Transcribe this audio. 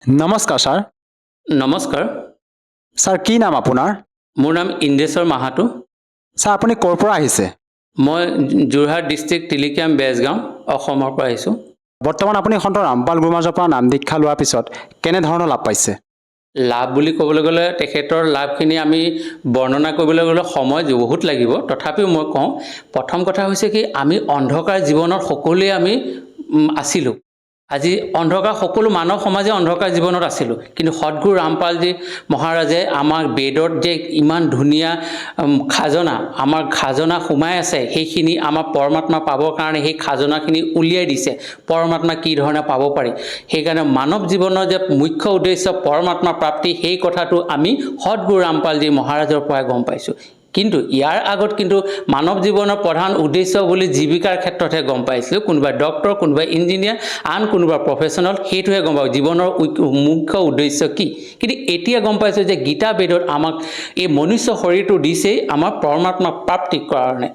নমস্কাৰ ছাৰ। নমস্কাৰ, ছাৰ কি নাম আপোনাৰ? মোৰ নাম ইন্দ্ৰেশ্বৰ মাহাতো। ছাৰ আপুনি ক'ৰ পৰা আহিছে? মই যোৰহাট ডিষ্ট্ৰিক্ট তিলিকিয়াম বেজগাঁও অসমৰ পৰা আহিছোঁ। বৰ্তমান আপুনি সন্ত ৰামপাল গুৰুমাজৰ পৰা নাম দীক্ষা লোৱাৰ পিছত কেনেধৰণৰ লাভ পাইছে? লাভ বুলি ক'বলৈ গ'লে তেখেতৰ লাভখিনি আমি বৰ্ণনা কৰিবলৈ গ'লে সময় বহুত লাগিব। তথাপিও মই কওঁ, প্ৰথম কথা হৈছে কি আমি অন্ধকাৰ জীৱনত সকলোৱে আমি আছিলোঁ। আজি অন্ধকাৰ সকলো মানৱ সমাজে অন্ধকাৰ জীৱনত আছিলোঁ, কিন্তু সদগুৰু ৰামপালজী মহাৰাজে আমাক বেদত যে ইমান ধুনীয়া খাজনা, আমাৰ খাজনা সোমাই আছে, সেইখিনি আমাৰ পৰমাত্মা পাবৰ কাৰণে সেই খাজনাখিনি উলিয়াই দিছে। পৰমাত্মা কি ধৰণে পাব পাৰি, সেইকাৰণে মানৱ জীৱনৰ যে মুখ্য উদ্দেশ্য পৰমাত্মা প্ৰাপ্তি, সেই কথাটো আমি সদগুৰু ৰামপালজী মহাৰাজৰ পৰাই গম পাইছোঁ। কিন্তু ইয়াৰ আগত কিন্তু মানৱ জীৱনৰ প্ৰধান উদ্দেশ্য বুলি জীৱিকাৰ ক্ষেত্ৰতহে গম পাইছিলোঁ। কোনোবাই ডক্টৰ, কোনোবাই ইঞ্জিনিয়াৰ, আন কোনোবা প্ৰফেশ্যনেল, সেইটোহে গম পাওঁ জীৱনৰ মুখ্য উদ্দেশ্য কি। কিন্তু এতিয়া গম পাইছোঁ যে গীতা বেদত আমাক এই মনুষ্য শৰীৰটো দিছেই আমাৰ পৰমাত্মা প্ৰাপ্তিৰ কাৰণে।